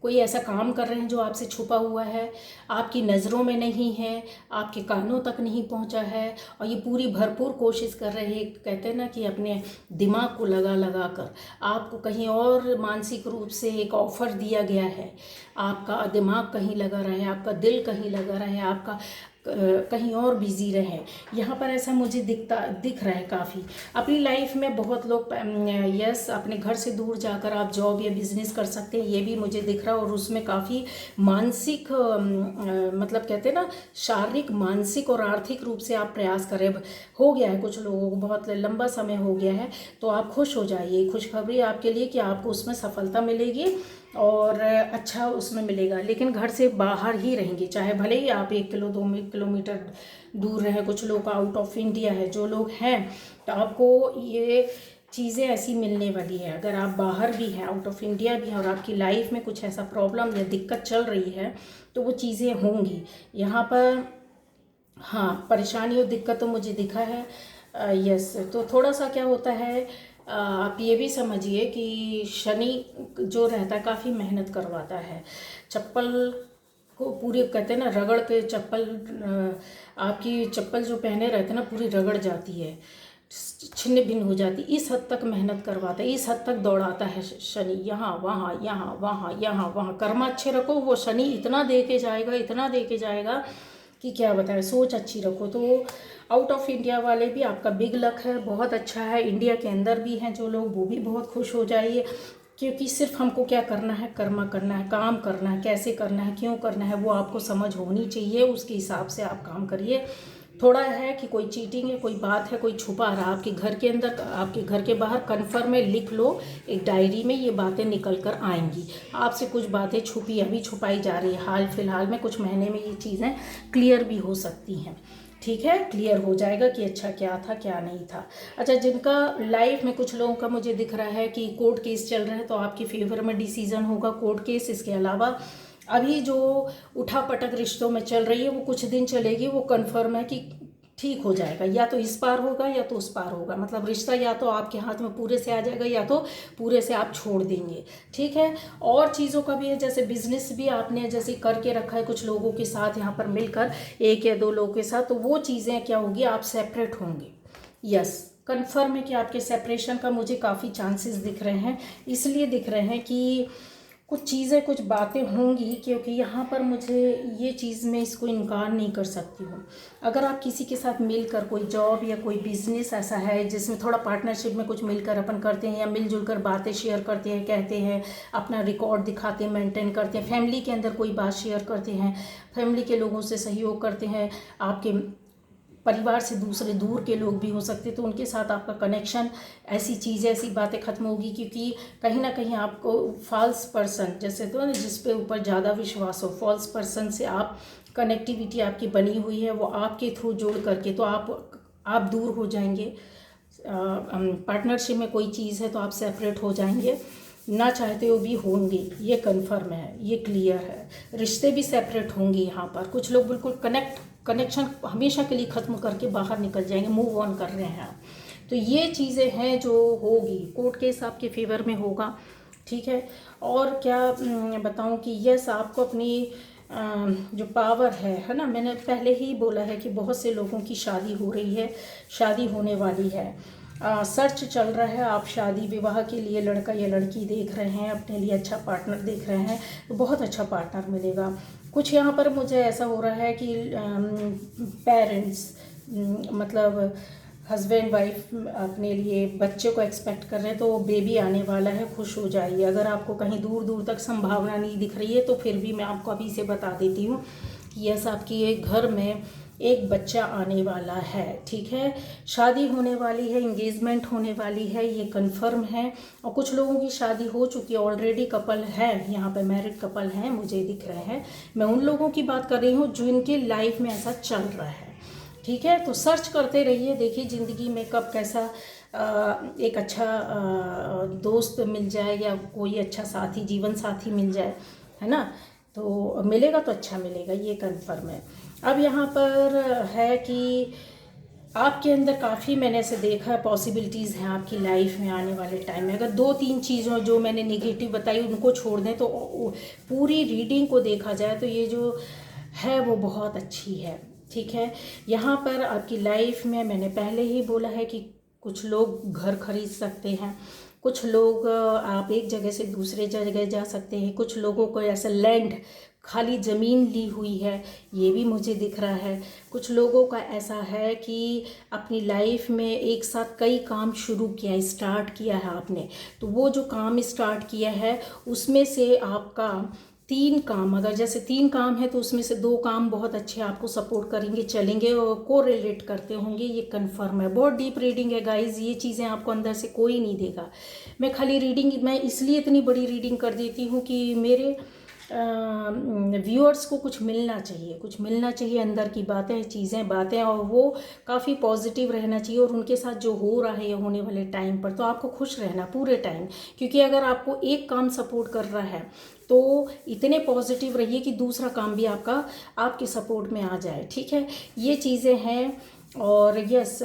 [SPEAKER 1] कोई ऐसा काम कर रहे हैं जो आपसे छुपा हुआ है, आपकी नज़रों में नहीं है, आपके कानों तक नहीं पहुंचा है, और ये पूरी भरपूर कोशिश कर रहे हैं, कहते हैं ना कि अपने दिमाग को लगा लगा कर आपको कहीं और मानसिक रूप से एक ऑफ़र दिया गया है। आपका दिमाग कहीं लगा रहा है, आपका दिल कहीं लगा रहा है, आपका कहीं और बिजी रहे। यहाँ पर ऐसा मुझे दिख रहा है काफ़ी। अपनी लाइफ में बहुत लोग यस अपने घर से दूर जाकर आप जॉब या बिजनेस कर सकते हैं, ये भी मुझे दिख रहा है। और उसमें काफ़ी मानसिक मतलब कहते हैं ना, शारीरिक, मानसिक और आर्थिक रूप से आप प्रयास करें। हो गया है कुछ लोगों को, बहुत लंबा समय हो गया है, तो आप खुश हो जाइए। खुशखबरी आपके लिए कि आपको उसमें सफलता मिलेगी और अच्छा उसमें मिलेगा, लेकिन घर से बाहर ही रहेंगे, चाहे भले ही आप 1 किलोमीटर दूर रहें। कुछ लोग आउट ऑफ इंडिया है, जो लोग हैं, तो आपको ये चीज़ें ऐसी मिलने वाली है। अगर आप बाहर भी हैं, आउट ऑफ इंडिया भी हैं, और आपकी लाइफ में कुछ ऐसा प्रॉब्लम या दिक्कत चल रही है, तो वो चीज़ें होंगी यहाँ पर। हाँ, परेशानी और दिक्कत तो मुझे दिखा है। यस, तो थोड़ा सा क्या होता है, आप ये भी समझिए कि शनि जो रहता है काफ़ी मेहनत करवाता है। चप्पल को पूरी कहते हैं ना, रगड़ के चप्पल, आपकी चप्पल जो पहने रहते हैं ना, पूरी रगड़ जाती है, छिन्न भिन्न हो जाती, इस हद तक मेहनत करवाता है, इस हद तक दौड़ाता है शनि, यहाँ वहाँ यहाँ वहाँ यहाँ वहाँ। कर्म अच्छे रखो, वो शनि इतना दे के जाएगा, इतना दे के जाएगा कि क्या बताएं। सोच अच्छी रखो। तो आउट ऑफ इंडिया वाले भी आपका बिग लक है, बहुत अच्छा है। इंडिया के अंदर भी हैं जो लोग, वो भी बहुत खुश हो जाइए, क्योंकि सिर्फ हमको क्या करना है, कर्म करना है, काम करना है, कैसे करना है, क्यों करना है, वो आपको समझ होनी चाहिए। उसके हिसाब से आप काम करिए। थोड़ा है कि कोई चीटिंग है, कोई बात है, कोई छुपा रहा आपके घर के अंदर, आपके घर के बाहर, कन्फर्म में लिख लो एक डायरी में, ये बातें निकल कर आएंगी। आपसे कुछ बातें छुपी, अभी छुपाई जा रही है, हाल फिलहाल में कुछ महीने में ये चीज़ें क्लियर भी हो सकती हैं, ठीक है। क्लियर हो जाएगा कि अच्छा क्या था क्या नहीं था। अच्छा, जिनका लाइफ में कुछ लोगों का मुझे दिख रहा है कि कोर्ट केस चल रहा है, तो आपके फेवर में डिसीजन होगा कोर्ट केस। इसके अलावा अभी जो उठा पटक रिश्तों में चल रही है, वो कुछ दिन चलेगी, वो कन्फर्म है कि ठीक हो जाएगा। या तो इस पार होगा या तो उस पार होगा, मतलब रिश्ता या तो आपके हाथ में पूरे से आ जाएगा या तो पूरे से आप छोड़ देंगे, ठीक है। और चीज़ों का भी है, जैसे बिजनेस भी आपने जैसे करके रखा है कुछ लोगों के साथ, यहाँ पर मिलकर 1 या 2 लोगों के साथ, तो वो चीज़ें क्या होगी, आप सेपरेट होंगे। यस, कन्फर्म है कि आपके सेपरेशन का मुझे काफ़ी चांसेस दिख रहे हैं। इसलिए दिख रहे हैं कि कुछ चीज़ें, कुछ बातें होंगी, क्योंकि यहाँ पर मुझे ये चीज़ में इसको इनकार नहीं कर सकती हूँ। अगर आप किसी के साथ मिलकर कोई जॉब या कोई बिजनेस ऐसा है जिसमें थोड़ा पार्टनरशिप में कुछ मिलकर अपन करते हैं, या मिलजुल कर बातें शेयर करते हैं, कहते हैं, अपना रिकॉर्ड दिखाते हैं, मेंटेन करते हैं, फैमिली के अंदर कोई बात शेयर करते हैं, फैमिली के लोगों से सहयोग करते हैं, आपके परिवार से दूसरे दूर के लोग भी हो सकते, तो उनके साथ आपका कनेक्शन, ऐसी चीज़ें, ऐसी बातें खत्म होगी। क्योंकि कहीं ना कहीं आपको फॉल्स पर्सन, जैसे तो ना जिस पे ऊपर ज़्यादा विश्वास हो, फॉल्स पर्सन से आप कनेक्टिविटी आपकी बनी हुई है, वो आपके थ्रू जोड़ करके, तो आप दूर हो जाएंगे। पार्टनरशिप में कोई चीज़ है तो आप सेपरेट हो जाएंगे, ना चाहते हो भी होंगे, ये कन्फर्म है, ये क्लियर है। रिश्ते भी सेपरेट होंगे यहाँ पर। कुछ लोग बिल्कुल कनेक्शन हमेशा के लिए ख़त्म करके बाहर निकल जाएंगे, मूव ऑन कर रहे हैं। तो ये चीज़ें हैं जो होगी। कोर्ट केस आपके फेवर में होगा, ठीक है। और क्या बताऊं कि यस, आपको अपनी जो पावर है ना, मैंने पहले ही बोला है कि बहुत से लोगों की शादी हो रही है, शादी होने वाली है, सर्च चल रहा है, आप शादी विवाह के लिए लड़का या लड़की देख रहे हैं, अपने लिए अच्छा पार्टनर देख रहे हैं, तो बहुत अच्छा पार्टनर मिलेगा। कुछ यहाँ पर मुझे ऐसा हो रहा है कि पेरेंट्स मतलब हस्बैंड वाइफ अपने लिए बच्चे को एक्सपेक्ट कर रहे हैं, तो बेबी आने वाला है, खुश हो जाइए। अगर आपको कहीं दूर दूर तक संभावना नहीं दिख रही है तो फिर भी मैं आपको अभी से बता देती हूँ कि यस, आपकी एक घर में एक बच्चा आने वाला है, ठीक है। शादी होने वाली है, इंगेजमेंट होने वाली है, ये कंफर्म है। और कुछ लोगों की शादी हो चुकी है, ऑलरेडी कपल है, यहाँ पे मैरिड कपल हैं मुझे दिख रहे हैं। मैं उन लोगों की बात कर रही हूँ जिनके लाइफ में ऐसा चल रहा है, ठीक है। तो सर्च करते रहिए, देखिए ज़िंदगी में कब कैसा एक अच्छा दोस्त मिल जाए या कोई अच्छा साथी, जीवन साथी मिल जाए, है ना। तो मिलेगा तो अच्छा मिलेगा, ये कंफर्म है। अब यहाँ पर है कि आपके अंदर काफ़ी मैंने ऐसे देखा है पॉसिबिलिटीज़ हैं आपकी लाइफ में आने वाले टाइम में। अगर 2-3 चीज़ों जो मैंने नेगेटिव बताई उनको छोड़ दें तो पूरी रीडिंग को देखा जाए तो ये जो है वो बहुत अच्छी है, ठीक है। यहाँ पर आपकी लाइफ में मैंने पहले ही बोला है कि कुछ लोग घर खरीद सकते हैं, कुछ लोग आप एक जगह से दूसरे जगह जा सकते हैं, कुछ लोगों को ऐसा लैंड खाली ज़मीन ली हुई है, ये भी मुझे दिख रहा है। कुछ लोगों का ऐसा है कि अपनी लाइफ में एक साथ कई काम शुरू किया, स्टार्ट किया है आपने, तो वो जो काम स्टार्ट किया है उसमें से आपका 3 काम, अगर जैसे 3 काम है तो उसमें से 2 काम बहुत अच्छे आपको सपोर्ट करेंगे, चलेंगे और को रिलेट करते होंगे, ये कंफर्म है। बहुत डीप रीडिंग है गाइज, ये चीज़ें आपको अंदर से कोई नहीं देगा। मैं खाली रीडिंग, मैं इसलिए इतनी बड़ी रीडिंग कर देती हूँ कि मेरे व्यूअर्स को कुछ मिलना चाहिए, कुछ मिलना चाहिए, अंदर की बातें, चीज़ें, बातें, और वो काफ़ी पॉजिटिव रहना चाहिए। और उनके साथ जो हो रहा है होने वाले टाइम पर तो आपको खुश रहना पूरे टाइम, क्योंकि अगर आपको एक काम सपोर्ट कर रहा है तो इतने पॉजिटिव रहिए कि दूसरा काम भी आपका आपके सपोर्ट में आ जाए, ठीक है। ये चीज़ें हैं। और यस,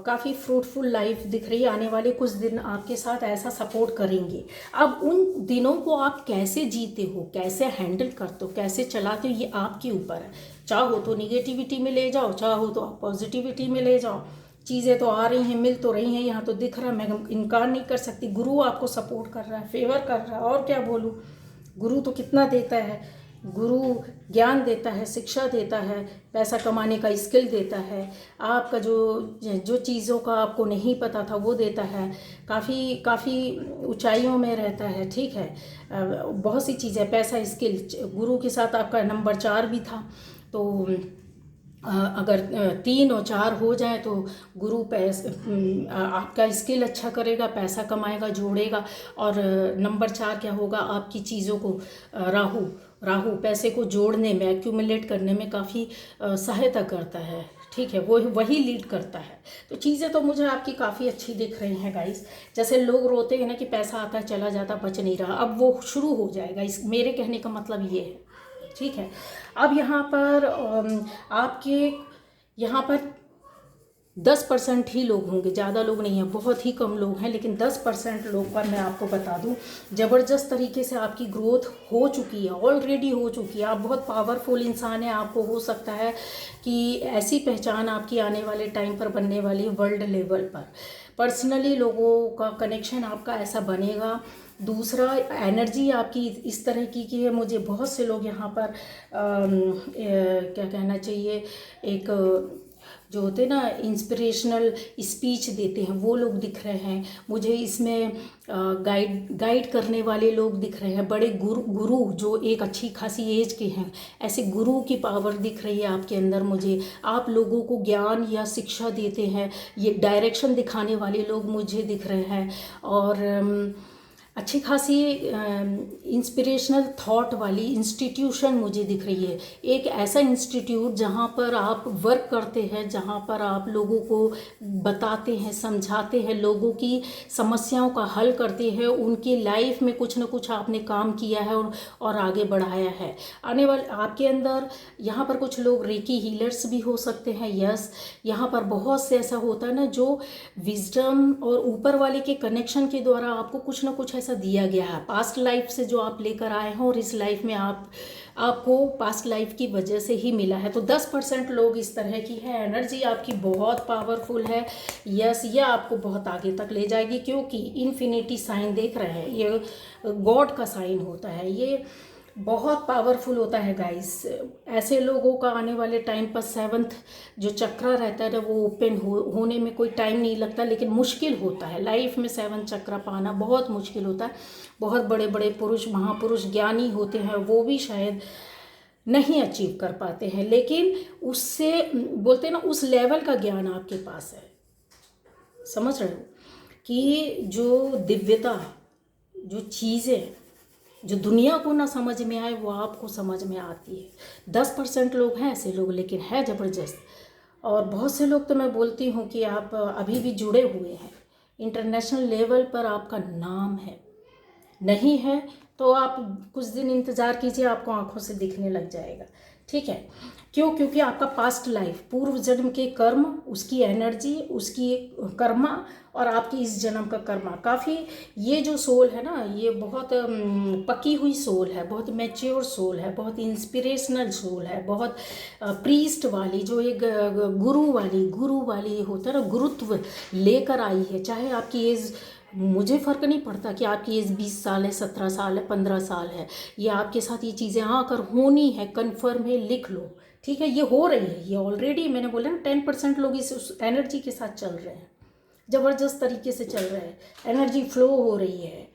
[SPEAKER 1] काफ़ी फ्रूटफुल लाइफ दिख रही है, आने वाले कुछ दिन आपके साथ ऐसा सपोर्ट करेंगे। अब उन दिनों को आप कैसे जीते हो, कैसे हैंडल करते हो, कैसे चलाते हो, ये आपके ऊपर है। चाहो तो निगेटिविटी में ले जाओ, चाहो तो आप पॉजिटिविटी में ले जाओ। चीज़ें तो आ रही हैं, मिल तो रही हैं, यहाँ तो दिख रहा है, मैं इनकार नहीं कर सकती। गुरु आपको सपोर्ट कर रहा है, फेवर कर रहा है, और क्या बोलूँ। गुरु तो कितना देता है, गुरु ज्ञान देता है, शिक्षा देता है, पैसा कमाने का स्किल देता है, आपका जो चीज़ों का आपको नहीं पता था वो देता है, काफ़ी ऊंचाइयों में रहता है, ठीक है। बहुत सी चीज़ें, पैसा, स्किल, गुरु के साथ आपका नंबर 4 भी था, तो अगर 3 और 4 हो जाए तो गुरु आपका स्किल अच्छा करेगा, पैसा कमाएगा, जोड़ेगा। और नंबर 4 क्या होगा, आपकी चीज़ों को राहु पैसे को जोड़ने में, एक्यूमुलेट करने में काफ़ी सहायता करता है, ठीक है। वो वही लीड करता है। तो चीज़ें तो मुझे आपकी काफ़ी अच्छी दिख रही हैं गाइस। जैसे लोग रोते हैं ना कि पैसा आता चला जाता, बच नहीं रहा, अब वो शुरू हो जाएगा। मेरे कहने का मतलब ये है, ठीक है। अब यहाँ पर आपके यहाँ पर 10% ही लोग होंगे, ज़्यादा लोग नहीं हैं, बहुत ही कम लोग हैं, लेकिन 10% लोग पर मैं आपको बता दूं, ज़बरदस्त तरीके से आपकी ग्रोथ हो चुकी है, ऑलरेडी हो चुकी है। आप बहुत पावरफुल इंसान हैं। आपको हो सकता है कि ऐसी पहचान आपकी आने वाले टाइम पर बनने वाली वर्ल्ड लेवल पर, पर्सनली लोगों का कनेक्शन आपका ऐसा बनेगा। दूसरा, एनर्जी आपकी इस तरह की है, मुझे बहुत से लोग यहाँ पर क्या कहना चाहिए, एक जो होते ना इंस्पिरेशनल स्पीच देते हैं, वो लोग दिख रहे हैं मुझे इसमें। गाइड करने वाले लोग दिख रहे हैं, बड़े गुरु जो एक अच्छी खासी एज के हैं, ऐसे गुरु की पावर दिख रही है आपके अंदर मुझे। आप लोगों को ज्ञान या शिक्षा देते हैं, ये डायरेक्शन दिखाने वाले लोग मुझे दिख रहे हैं। और अच्छी खासी इंस्पिरेशनल थॉट वाली इंस्टीट्यूशन मुझे दिख रही है। एक ऐसा इंस्टीट्यूट जहाँ पर आप वर्क करते हैं, जहाँ पर आप लोगों को बताते हैं, समझाते हैं, लोगों की समस्याओं का हल करते हैं, उनकी लाइफ में कुछ ना कुछ आपने काम किया है और आगे बढ़ाया है। आने वाले आपके अंदर यहाँ पर कुछ लोग रेकी हीलर्स भी हो सकते हैं। यस, यहाँ पर बहुत से ऐसा होता है ना जो विजडम और ऊपर वाले के कनेक्शन के द्वारा आपको कुछ ना कुछ ऐसा दिया गया है, पास्ट लाइफ से जो आप लेकर आए हैं और इस लाइफ में आपको पास्ट लाइफ की वजह से ही मिला है। तो 10% लोग इस तरह की है, एनर्जी आपकी बहुत पावरफुल है। यस, ये आपको बहुत आगे तक ले जाएगी, क्योंकि इन्फिनिटी साइन देख रहे हैं, ये गॉड का साइन होता है, ये बहुत पावरफुल होता है गाइस। ऐसे लोगों का आने वाले टाइम पर 7th जो चक्रा रहता है ना, वो ओपन होने में कोई टाइम नहीं लगता, लेकिन मुश्किल होता है लाइफ में 7 चक्रा पाना, बहुत मुश्किल होता है। बहुत बड़े बड़े पुरुष, महापुरुष, ज्ञानी होते हैं, वो भी शायद नहीं अचीव कर पाते हैं, लेकिन उससे बोलते हैं ना, उस लेवल का ज्ञान आपके पास है। समझ रहे हो कि जो दिव्यता, जो चीज़ें जो दुनिया को ना समझ में आए, वो आपको समझ में आती है। 10% लोग हैं ऐसे लोग, लेकिन है ज़बरदस्त। और बहुत से लोग तो मैं बोलती हूँ कि आप अभी भी जुड़े हुए हैं, इंटरनेशनल लेवल पर आपका नाम है। नहीं है तो आप कुछ दिन इंतज़ार कीजिए, आपको आंखों से दिखने लग जाएगा। ठीक है, क्यों? क्योंकि आपका पास्ट लाइफ, पूर्व जन्म के कर्म, उसकी एनर्जी, उसकी कर्मा और आपकी इस जन्म का कर्मा, काफ़ी, ये जो सोल है ना, ये बहुत पकी हुई सोल है, बहुत मैच्योर सोल है, बहुत इंस्पिरेशनल सोल है, बहुत प्रीस्ट वाली, जो एक गुरु वाली होता है ना, गुरुत्व लेकर आई है। चाहे आपकी एज, मुझे फ़र्क नहीं पड़ता कि आपकी एज 20 साल है, 17 साल है, 15 साल है, ये आपके साथ ये चीज़ें आकर होनी है, कन्फर्म है, लिख लो। ठीक है, ये हो रही है, ये ऑलरेडी मैंने बोला ना, 10% लोग इस एनर्जी के साथ चल रहे हैं, ज़बरदस्त तरीके से चल रहे हैं, एनर्जी फ्लो हो रही है।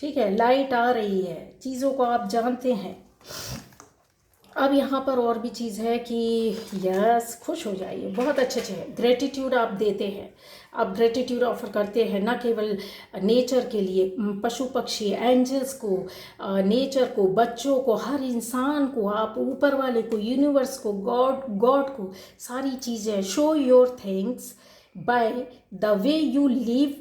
[SPEAKER 1] ठीक है, लाइट आ रही है, चीज़ों को आप जानते हैं। अब यहाँ पर और भी चीज़ है कि यस, खुश हो जाइए, बहुत अच्छे है। ग्रेटिट्यूड आप देते हैं, आप ग्रेटिट्यूड ऑफर करते हैं, ना केवल नेचर के लिए, पशु पक्षी, एंजल्स को, नेचर को, बच्चों को, हर इंसान को, आप ऊपर वाले को, यूनिवर्स को, गॉड को, सारी चीज़ें। Show your thanks by the way you live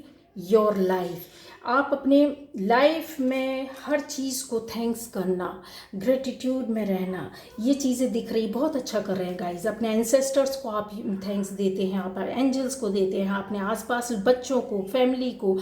[SPEAKER 1] your life. आप अपने लाइफ में हर चीज़ को थैंक्स करना, ग्रेटिट्यूड में रहना, ये चीज़ें दिख रही, बहुत अच्छा कर रहे हैं गाइज। अपने एंसेस्टर्स को आप थैंक्स देते हैं, आप एंजल्स को देते हैं, अपने आसपास बच्चों को, फैमिली को,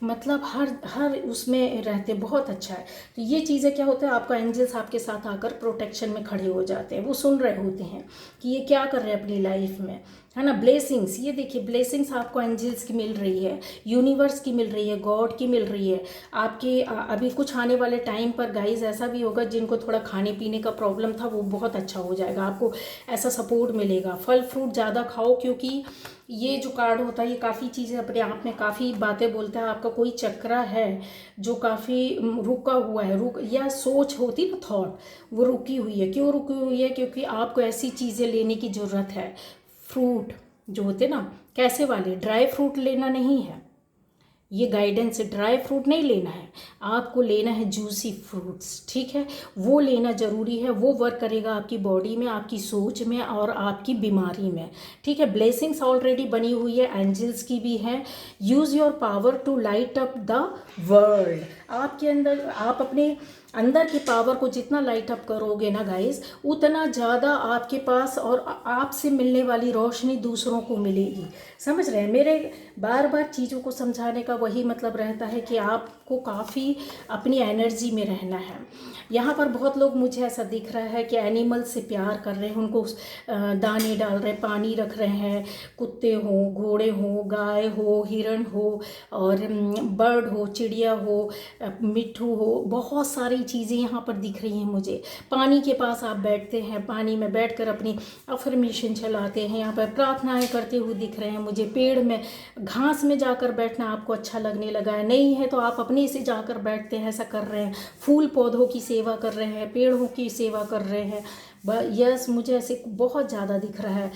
[SPEAKER 1] मतलब हर उसमें रहते, बहुत अच्छा है। तो ये चीज़ें क्या होता है, आपका एंजल्स आपके साथ आकर प्रोटेक्शन में खड़े हो जाते हैं, वो सुन रहे होते हैं कि ये क्या कर रहे हैं अपनी लाइफ में, है ना। ब्लेसिंग्स, ये देखिए, ब्लेसिंग्स आपको एंजल्स की मिल रही है, यूनिवर्स की मिल रही है, गॉड की मिल रही है। आपके अभी कुछ आने वाले टाइम पर गाइज ऐसा भी होगा, जिनको थोड़ा खाने पीने का प्रॉब्लम था, वो बहुत अच्छा हो जाएगा, आपको ऐसा सपोर्ट मिलेगा। फल फ्रूट ज़्यादा खाओ, क्योंकि ये जो कार्ड होता है, ये काफ़ी चीज़ें अपने आप में काफ़ी बातें बोलता है। आपका कोई चक्रा है जो काफ़ी रुका हुआ है, या सोच होती ना, थॉट, वो रुकी हुई है। क्यों रुकी हुई है? क्योंकि आपको ऐसी चीज़ें लेने की ज़रूरत है। फ्रूट जो होते ना, कैसे वाले, ड्राई फ्रूट लेना नहीं है, ये गाइडेंस है, ड्राई फ्रूट नहीं लेना है, आपको लेना है जूसी फ्रूट्स। ठीक है, वो लेना ज़रूरी है, वो वर्क करेगा आपकी बॉडी में, आपकी सोच में और आपकी बीमारी में। ठीक है, ब्लेसिंग्स ऑलरेडी बनी हुई है, एंजल्स की भी है। Use your power to light up the world. आपके अंदर, आप अपने अंदर की पावर को जितना लाइट अप करोगे ना गाइस, उतना ज़्यादा आपके पास और आपसे मिलने वाली रोशनी दूसरों को मिलेगी। समझ रहे हैं? मेरे बार बार चीज़ों को समझाने का वही मतलब रहता है कि आपको काफ़ी अपनी एनर्जी में रहना है। यहाँ पर बहुत लोग, मुझे ऐसा दिख रहा है कि एनिमल से प्यार कर रहे हैं, उनको दाने डाल रहे हैं, पानी रख रहे हैं, कुत्ते हो, घोड़े हो, गाय हो, हिरण हो, और बर्ड हो, चिड़िया हो, मिट्ठू हो, बहुत सारी चीज़ें यहाँ पर दिख रही हैं मुझे। पानी के पास आप बैठते हैं, पानी में बैठकर अपनी अफर्मेशन चलाते हैं, यहाँ पर प्रार्थनाएं करते हुए दिख रहे हैं मुझे। पेड़ में, घास में जाकर बैठना आपको अच्छा लगने लगा है, नहीं है तो आप अपने से जाकर बैठते हैं, ऐसा कर रहे हैं। फूल पौधों की सेवा कर रहे हैं, पेड़ों की सेवा कर रहे हैं। यस, मुझे ऐसे बहुत ज़्यादा दिख रहा है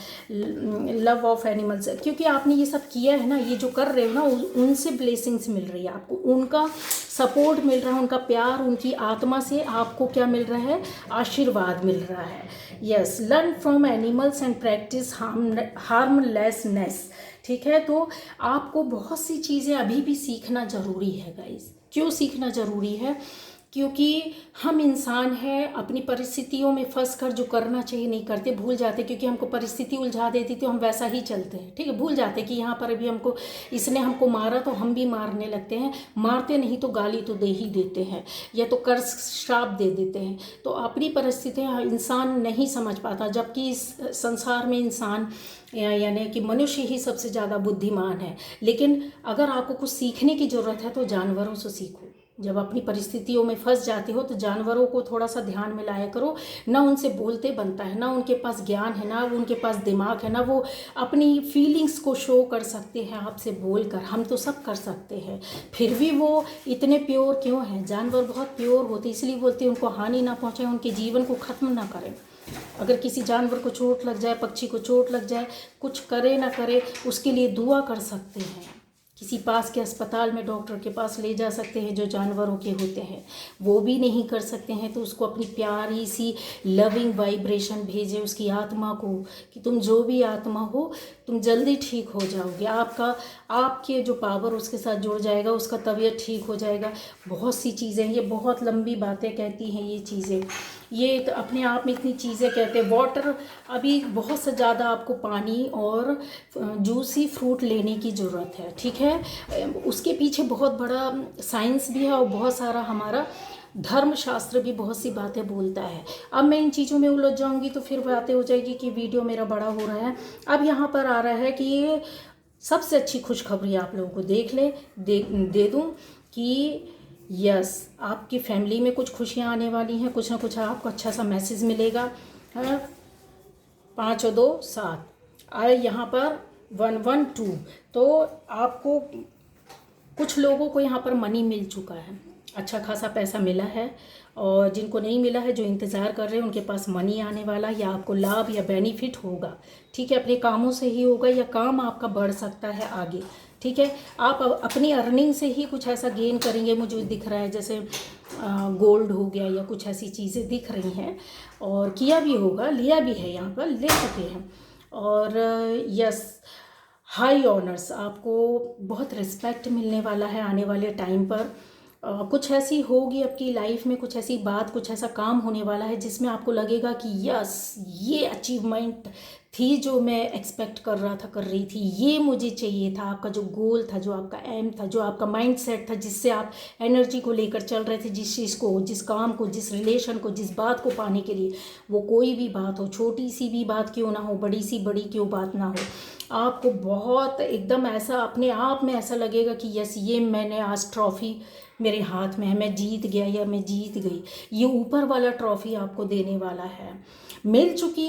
[SPEAKER 1] लव ऑफ एनिमल्स, क्योंकि आपने ये सब किया है ना, ये जो कर रहे हो ना, उनसे ब्लेसिंग्स मिल रही है आपको, उनका सपोर्ट मिल रहा है, उनका प्यार, उनकी आत्मा से आपको क्या मिल रहा है, आशीर्वाद मिल रहा है। Yes, learn from animals and practice harmlessness. ठीक है, तो आपको बहुत सी चीज़ें अभी भी सीखना ज़रूरी है गाइस। क्यों सीखना ज़रूरी है? क्योंकि हम इंसान हैं, अपनी परिस्थितियों में फंस कर जो करना चाहिए नहीं करते, भूल जाते, क्योंकि हमको परिस्थिति उलझा देती तो हम वैसा ही चलते हैं, ठीक है। भूल जाते कि यहाँ पर अभी हमको इसने हमको मारा तो हम भी मारने लगते हैं, मारते नहीं तो गाली तो दे ही देते हैं, या तो कर्ज श्राप दे देते हैं। तो अपनी परिस्थितियाँ इंसान नहीं समझ पाता, जबकि इस संसार में इंसान यानी कि मनुष्य ही सबसे ज़्यादा बुद्धिमान है। लेकिन अगर आपको कुछ सीखने की ज़रूरत है तो जानवरों से सीखो। जब अपनी परिस्थितियों में फंस जाते हो तो जानवरों को थोड़ा सा ध्यान में लाया करो। ना उनसे बोलते बनता है, ना उनके पास ज्ञान है, ना उनके पास दिमाग है, ना वो अपनी फीलिंग्स को शो कर सकते हैं आपसे बोलकर। हम तो सब कर सकते हैं, फिर भी वो इतने प्योर क्यों हैं? जानवर बहुत प्योर होते, इसलिए बोलते हैं उनको हानि ना पहुँचाए, उनके जीवन को ख़त्म ना करें। अगर किसी जानवर को चोट लग जाए, पक्षी को चोट लग जाए, कुछ करे ना करे, उसके लिए दुआ कर सकते हैं। किसी पास के अस्पताल में डॉक्टर के पास ले जा सकते हैं जो जानवरों के होते हैं। वो भी नहीं कर सकते हैं तो उसको अपनी प्यारी सी लविंग वाइब्रेशन भेजे उसकी आत्मा को, कि तुम जो भी आत्मा हो तुम जल्दी ठीक हो जाओगे। आपके जो पावर उसके साथ जुड़ जाएगा, उसका तबीयत ठीक हो जाएगा। बहुत सी चीज़ें, ये बहुत लंबी बातें कहती हैं ये चीज़ें, ये तो अपने आप में इतनी चीज़ें कहते हैं। वाटर, अभी बहुत से ज़्यादा आपको पानी और जूसी फ्रूट लेने की ज़रूरत है, ठीक है। उसके पीछे बहुत बड़ा साइंस भी है और बहुत सारा हमारा धर्मशास्त्र भी बहुत सी बातें बोलता है। अब मैं इन चीज़ों में उलझ जाऊंगी तो फिर बातें हो जाएगी कि वीडियो मेरा बड़ा हो रहा है। अब यहाँ पर आ रहा है कि ये सबसे अच्छी खुशखबरी आप लोगों को दे दूँ कि यस, आपकी फैमिली में कुछ खुशियाँ आने वाली हैं, कुछ ना कुछ आपको अच्छा सा मैसेज मिलेगा। 5 और 2 7 आए यहाँ पर 112। तो आपको कुछ लोगों को यहाँ पर मनी मिल चुका है, अच्छा खासा पैसा मिला है, और जिनको नहीं मिला है, जो इंतज़ार कर रहे हैं, उनके पास मनी आने वाला, या आपको लाभ या बेनिफिट होगा, ठीक है। अपने कामों से ही होगा या काम आपका बढ़ सकता है आगे, ठीक है। आप अपनी अर्निंग से ही कुछ ऐसा गेन करेंगे, मुझे दिख रहा है, जैसे गोल्ड हो गया या कुछ ऐसी चीज़ें दिख रही हैं। और किया भी होगा, लिया भी है, यहाँ पर ले चुके हैं। और यस, हाई ऑनर्स, आपको बहुत रिस्पेक्ट मिलने वाला है आने वाले टाइम पर। कुछ ऐसी होगी आपकी लाइफ में, कुछ ऐसी बात, कुछ ऐसा काम होने वाला है जिसमें आपको लगेगा कि यस, ये अचीवमेंट थी जो मैं एक्सपेक्ट कर रहा था, कर रही थी, ये मुझे चाहिए था। आपका जो गोल था, जो आपका एम था, जो आपका माइंड सेट था, जिससे आप एनर्जी को लेकर चल रहे थे, जिस चीज़ को, जिस काम को, जिस रिलेशन को, जिस बात को पाने के लिए, वो कोई भी बात हो, छोटी सी भी बात क्यों ना हो, बड़ी क्यों बात ना हो, आपको बहुत एकदम ऐसा अपने आप में ऐसा लगेगा कि यस, ये मैंने आज ट्रॉफ़ी मेरे हाथ में है, मैं जीत गया या मैं जीत गई। ये ऊपर वाला ट्रॉफ़ी आपको देने वाला है। मिल चुकी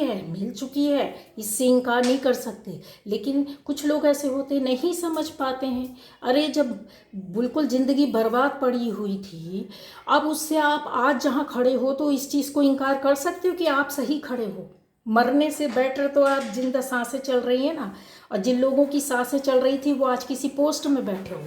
[SPEAKER 1] है, इससे इनकार नहीं कर सकते। लेकिन कुछ लोग ऐसे होते नहीं समझ पाते हैं। अरे जब बिल्कुल ज़िंदगी बर्बाद पड़ी हुई थी, अब उससे आप आज जहाँ खड़े हो तो इस चीज़ को इनकार कर सकते हो कि आप सही खड़े हो। मरने से बेटर तो आप जिंदा सांसें चल रही हैं ना, और जिन लोगों की सांसें चल रही थी वो आज किसी पोस्ट में बैठे हो,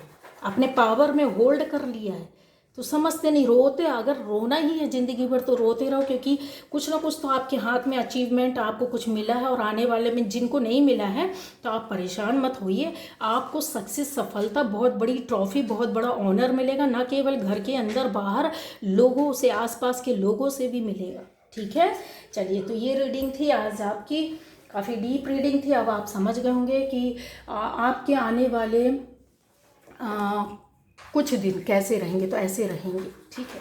[SPEAKER 1] अपने पावर में होल्ड कर लिया है, तो समझते नहीं। रोते, अगर रोना ही है ज़िंदगी भर तो रोते रहो, क्योंकि कुछ ना कुछ तो आपके हाथ में अचीवमेंट, आपको कुछ मिला है। और आने वाले में जिनको नहीं मिला है तो आप परेशान मत होइए, आपको सक्सेस, सफलता, बहुत बड़ी ट्रॉफी, बहुत बड़ा ऑनर मिलेगा, ना केवल घर के अंदर, बाहर लोगों से, आसपास के लोगों से भी मिलेगा, ठीक है। चलिए, तो ये रीडिंग थी आज आपकी, काफ़ी डीप रीडिंग थी। अब आप समझ गए होंगे कि आपके आने वाले कुछ दिन कैसे रहेंगे, तो ऐसे रहेंगे, ठीक है।